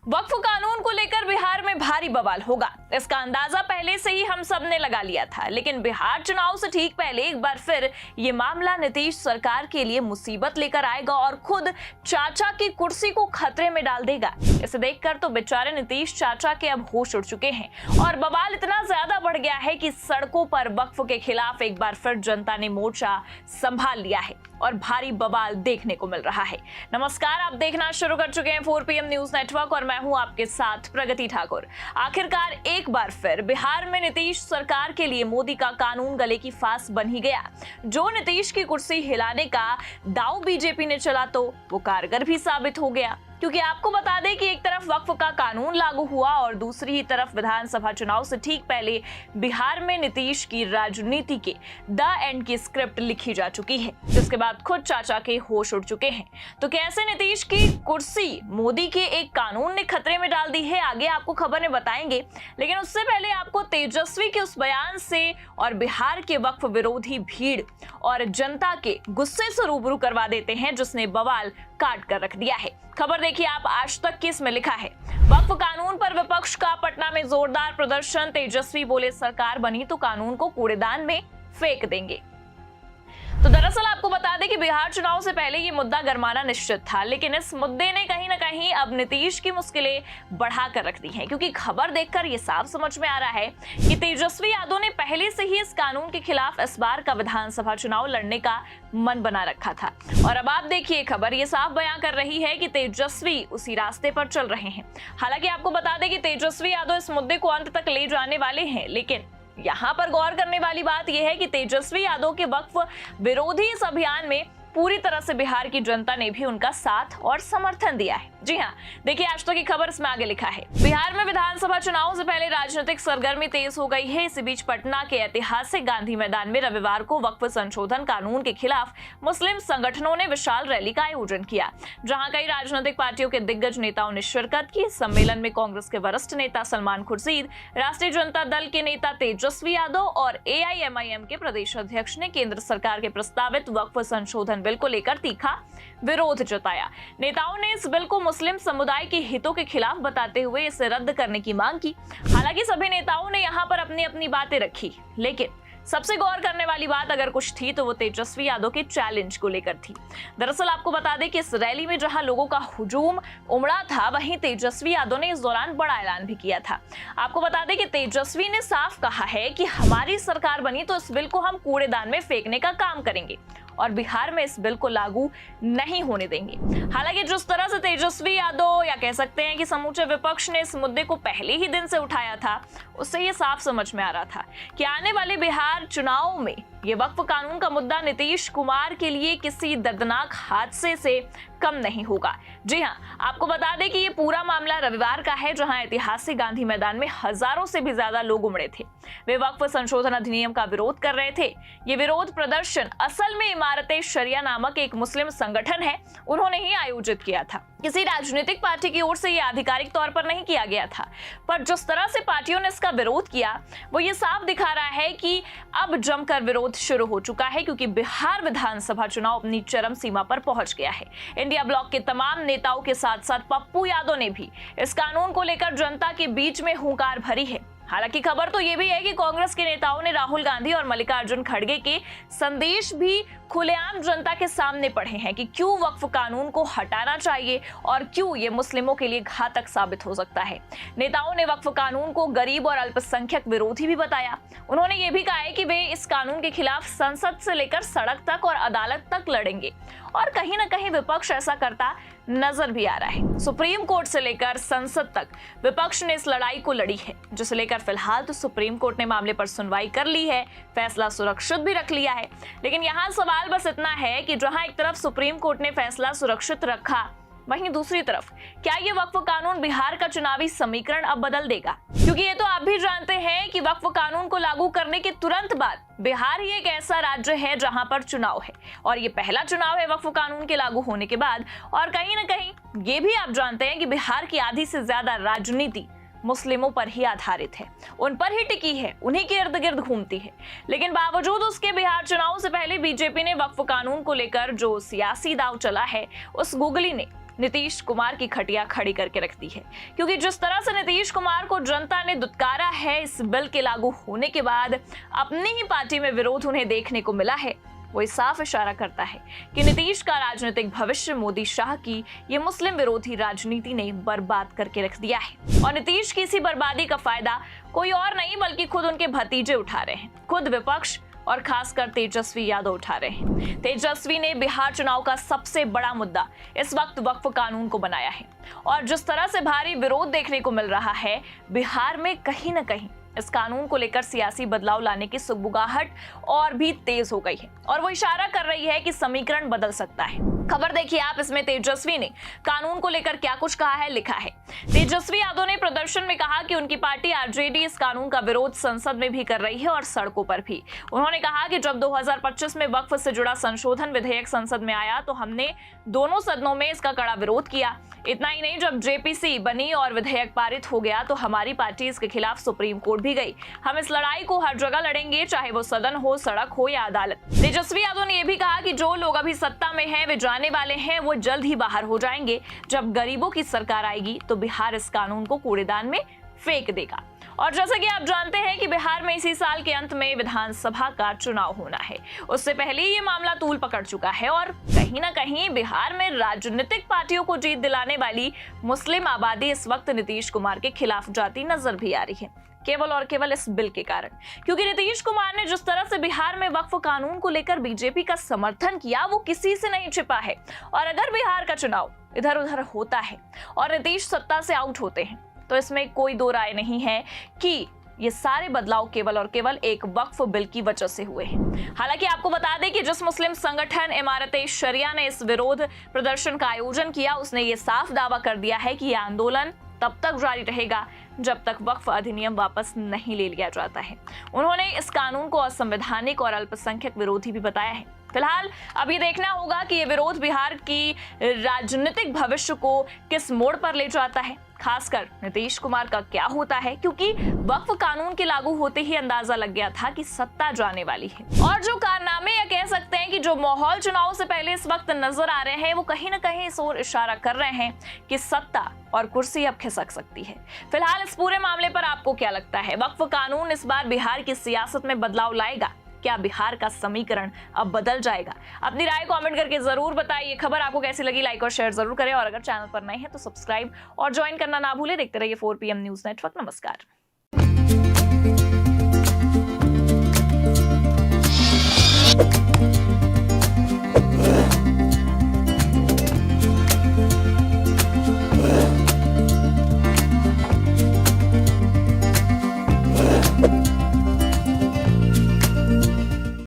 वक्फ कानून को लेकर बिहार में भारी बवाल होगा, इसका अंदाजा पहले से ही हम सब ने लगा लिया था। लेकिन बिहार चुनाव से ठीक पहले एक बार फिर ये मामला नीतीश सरकार के लिए मुसीबत लेकर आएगा और खुद चाचा की कुर्सी को खतरे में डाल देगा। इसे देखकर तो बेचारे नीतीश चाचा के अब होश उड़ चुके हैं और बवाल इतना ज्यादा बढ़ गया है कि सड़कों पर वक्फ के खिलाफ एक बार फिर जनता ने मोर्चा संभाल लिया है और भारी बवाल देखने को मिल रहा है। नमस्कार, आप देखना शुरू कर चुके हैं 4 PM न्यूज नेटवर्क और मैं हूं आपके साथ प्रगति ठाकुर। आखिरकार एक बार फिर बिहार में नीतीश सरकार के लिए मोदी का कानून गले की फांस बन ही गया। जो नीतीश की कुर्सी हिलाने का दांव बीजेपी ने चला तो वो कारगर भी साबित हो गया, क्योंकि आपको बता दें कि एक तरफ वक्फ का कानून लागू हुआ और दूसरी ही तरफ विधानसभा चुनाव से ठीक पहले बिहार में नीतीश की राजनीति के द एंड की स्क्रिप्ट लिखी जा चुकी है, जिसके बाद खुद चाचा के होश उड़ चुके हैं। तो कैसे नीतीश की कुर्सी मोदी के एक कानून ने खतरे में डाल दी है, आगे आपको खबर में बताएंगे। लेकिन उससे पहले आपको तेजस्वी के उस बयान से और बिहार के वक्फ विरोधी भीड़ और जनता के गुस्से से रूबरू करवा देते हैं, जिसने बवाल काट कर रख दिया है। खबर देखिए आप आज तक की, इसमें लिखा है वक्फ कानून पर विपक्ष का पटना में जोरदार प्रदर्शन, तेजस्वी बोले सरकार बनी तो कानून को कूड़ेदान में फेंक देंगे। तो दरअसल आपको बता दें कि बिहार चुनाव से पहले ये मुद्दा गरमाना निश्चित था, लेकिन इस मुद्दे ने कहीं ना कहीं अब नीतीश की मुश्किलें बढ़ाकर रख दी हैं, क्योंकि खबर देखकर ये साफ समझ में आ रहा है कि तेजस्वी यादव ने पहले से ही इस कानून के खिलाफ इस बार का विधानसभा चुनाव लड़ने का मन बना रखा था। और अब आप देखिए खबर ये साफ बयां कर रही है कि तेजस्वी उसी रास्ते पर चल रहे हैं। हालांकि आपको बता दें कि तेजस्वी यादव इस मुद्दे को अंत तक ले जाने वाले हैं, लेकिन यहाँ पर गौर करने वाली बात यह है कि तेजस्वी यादव के वक्फ विरोधी इस अभियान में पूरी तरह से बिहार की जनता ने भी उनका साथ और समर्थन दिया है। जी हाँ, देखिए आज तक की खबर इसमें आगे लिखा है बिहार में विधानसभा चुनाव से पहले राजनीतिक सरगर्मी तेज हो गई है। इसी बीच पटना के ऐतिहासिक गांधी मैदान में रविवार को वक्फ संशोधन कानून के खिलाफ मुस्लिम संगठनों ने विशाल रैली का आयोजन किया, जहां कई राजनीतिक पार्टियों के दिग्गज नेताओं ने शिरकत की। सम्मेलन में कांग्रेस के वरिष्ठ नेता सलमान खुर्शीद, राष्ट्रीय जनता दल के नेता तेजस्वी यादव और AIMIM के प्रदेश अध्यक्ष ने केंद्र सरकार के प्रस्तावित वक्फ संशोधन बिल को लेकर तीखा विरोध जताया। नेताओं ने इस बिल को मुस्लिम समुदाय के हितों के खिलाफ बताते हुए इसे रद्द करने की मांग की। हालांकि सभी नेताओं ने यहां पर अपनी अपनी बातें रखी, लेकिन सबसे गौर करने वाली बात अगर कुछ थी तो वो तेजस्वी यादव के चैलेंज को लेकर थी। दरअसल आपको बता दें कि इस रैली में जहां लोगों का हुजूम उमड़ा था, वहीं तेजस्वी यादव ने इस दौरान बड़ा ऐलान भी किया था। आपको बता दें कि तेजस्वी ने साफ कहा है कि हमारी सरकार बनी तो इस बिल को हम कूड़ेदान में फेंकने का काम करेंगे और बिहार में इस बिल को लागू नहीं होने देंगे। हालांकि जिस तरह से तेजस्वी यादव या कह सकते हैं कि समूचे विपक्ष ने इस मुद्दे को पहले ही दिन से उठाया था, उससे ये साफ समझ में आ रहा था कि आने वाले बिहार चुनाव में ये वक्फ कानून का मुद्दा नीतीश कुमार के लिए किसी दर्दनाक हादसे से कम नहीं होगा। जी हाँ, आपको बता दें कि ये पूरा मामला रविवार का है, जहां ऐतिहासिक गांधी मैदान में हजारों से भी ज्यादा लोग उमड़े थे। वे वक्फ संशोधन अधिनियम का विरोध कर रहे थे। ये विरोध प्रदर्शन असल में इमारत शरिया नामक एक मुस्लिम संगठन है, उन्होंने ही आयोजित किया था। किसी राजनीतिक पार्टी की ओर से यह आधिकारिक तौर पर नहीं किया गया था, पर जिस तरह से पार्टियों ने इसका विरोध किया वो ये साफ दिखा रहा है कि अब जमकर विरोध शुरू हो चुका है, क्योंकि बिहार विधानसभा चुनाव अपनी चरम सीमा पर पहुंच गया है। इंडिया ब्लॉक के तमाम नेताओं के साथ साथ पप्पू यादव ने भी इस कानून को लेकर जनता के बीच में हुंकार भरी है। हालांकि खबर तो ये भी है कि कांग्रेस के नेताओं ने राहुल गांधी और मल्लिकार्जुन खड़गे के संदेश भी खुलेआम जनता के सामने पढ़े हैं कि क्यों वक्फ कानून को हटाना चाहिए और क्यों ये मुस्लिमों के लिए घातक साबित हो सकता है। नेताओं ने वक्फ कानून को गरीब और अल्पसंख्यक विरोधी भी बताया। उन्होंने ये भी कहा है कि वे इस कानून के खिलाफ संसद से लेकर सड़क तक और अदालत तक लड़ेंगे, और कहीं ना कहीं विपक्ष ऐसा करता नजर भी आ रहा है। सुप्रीम कोर्ट से लेकर संसद तक विपक्ष ने इस लड़ाई को लड़ी है, जिसे लेकर फिलहाल तो सुप्रीम कोर्ट ने मामले पर सुनवाई कर ली है, फैसला सुरक्षित भी रख लिया है। लेकिन यहाँ सवाल बस इतना है कि जहां एक तरफ सुप्रीम कोर्ट ने फैसला सुरक्षित रखा, वहीं दूसरी तरफ क्या ये वक्फ कानून बिहार का चुनावी समीकरण अब बदल देगा? क्योंकि ये तो आप भी जानते हैं कि वक्फ कानून को लागू करने के तुरंत बाद बिहार ही एक ऐसा राज्य है जहां पर चुनाव है, और ये पहला चुनाव है वक्फ कानून के लागू होने के बाद। और कहीं ना कहीं ये भी आप जानते हैं कि बिहार की आधी से ज्यादा राजनीति मुस्लिमों पर ही आधारित है, उन पर ही टिकी है, उन्हीं के इर्द गिर्द घूमती है। लेकिन बावजूद उसके बिहार चुनाव से पहले बीजेपी ने वक्फ कानून को लेकर जो सियासी दांव चला है, उस गुगली ने नीतीश कुमार की खटिया खड़ी करके रख दी है, क्योंकि जिस तरह से नीतीश कुमार को जनता ने दुत्कारा है इस बिल के लागू होने के बाद, अपनी ही पार्टी में विरोध उन्हें देखने को मिला है। वो साफ इशारा करता है कि नीतीश का राजनीतिक भविष्य मोदी शाह की ये मुस्लिम विरोधी राजनीति ने बर्बाद करके रख दिया है। और नीतीश की इसी बर्बादी का फायदा कोई और नहीं बल्कि खुद उनके भतीजे उठा रहे हैं। खुद विपक्ष और खासकर तेजस्वी यादव उठा रहे हैं। तेजस्वी ने बिहार चुनाव का सबसे बड़ा मुद्दा इस वक्त वक्फ कानून को बनाया है, और जिस तरह से भारी विरोध देखने को मिल रहा है बिहार में, कहीं न कहीं इस कानून को लेकर सियासी बदलाव लाने की सुगबुगाहट और भी तेज हो गई है, और वो इशारा कर रही है कि समीकरण बदल सकता है। खबर देखिए आप, इसमें तेजस्वी ने कानून को लेकर क्या कुछ कहा है, लिखा है। तेजस्वी यादव ने प्रदर्शन में कहा कि उनकी पार्टी आरजेडी इस कानून का विरोध संसद में भी कर रही है और सड़कों पर भी। उन्होंने कहा कि जब 2025 में वक्फ से जुड़ा संशोधन विधेयक संसद में आया तो हमने दोनों सदनों में इसका कड़ा विरोध किया। इतना ही नहीं, जब जेपीसी बनी और विधेयक पारित हो गया तो हमारी पार्टी इसके खिलाफ सुप्रीम कोर्ट भी गई। हम इस लड़ाई को हर जगह लड़ेंगे, चाहे वो सदन हो, सड़क हो या अदालत। तेजस्वी यादव ने यह भी कहा कि जो लोग अभी सत्ता में हैं वे जाने वाले हैं, वो जल्द ही बाहर हो जाएंगे। जब गरीबों की सरकार आएगी तो बिहार इस कानून को कूड़ेदान में फेंक देगा। और जैसा कि आप जानते हैं कि बिहार में इसी साल के अंत में विधानसभा का चुनाव होना है, उससे पहले ये मामला तूल पकड़ चुका है, और कहीं ना कहीं बिहार में राजनीतिक पार्टियों को जीत दिलाने वाली मुस्लिम आबादी इस वक्त नीतीश कुमार के खिलाफ जाती नजर भी आ रही है, केवल और केवल इस बिल के कारण। क्योंकि नीतीश कुमार ने जिस तरह से बिहार में वक्फ कानून को लेकर बीजेपी का समर्थन किया वो किसी से नहीं छिपा है। और अगर बिहार का चुनाव इधर उधर होता है और नीतीश सत्ता से आउट होते हैं तो इसमें कोई दो राय नहीं है कि ये सारे बदलाव केवल और केवल एक वक्फ बिल की वजह से हुए हैं। हालांकि आपको बता दें कि जिस मुस्लिम संगठन इमारते शरिया ने इस विरोध प्रदर्शन का आयोजन किया, उसने ये साफ दावा कर दिया है कि यह आंदोलन तब तक जारी रहेगा जब तक वक्फ अधिनियम वापस नहीं ले लिया जाता है। उन्होंने इस कानून को असंवैधानिक और अल्पसंख्यक विरोधी भी बताया है। फिलहाल अब ये देखना होगा कि ये विरोध बिहार की राजनीतिक भविष्य को किस मोड़ पर ले जाता है, खासकर नीतीश कुमार का क्या होता है, क्योंकि वक्फ कानून के लागू होते ही अंदाजा लग गया था कि सत्ता जाने वाली है। और जो कारनामे या कह सकते हैं कि जो माहौल चुनाव से पहले इस वक्त नजर आ रहे हैं वो कहीं ना कहीं इस ओर इशारा कर रहे हैं कि सत्ता और कुर्सी अब खिसक सकती है। फिलहाल इस पूरे मामले पर आपको क्या लगता है? वक्फ कानून इस बार बिहार की सियासत में बदलाव लाएगा? क्या बिहार का समीकरण अब बदल जाएगा? अपनी राय कमेंट करके जरूर बताइए। खबर आपको कैसी लगी लाइक और शेयर जरूर करें, और अगर चैनल पर नए हैं तो सब्सक्राइब और ज्वाइन करना ना भूलें। देखते रहिए 4 PM न्यूज नेटवर्क। नमस्कार।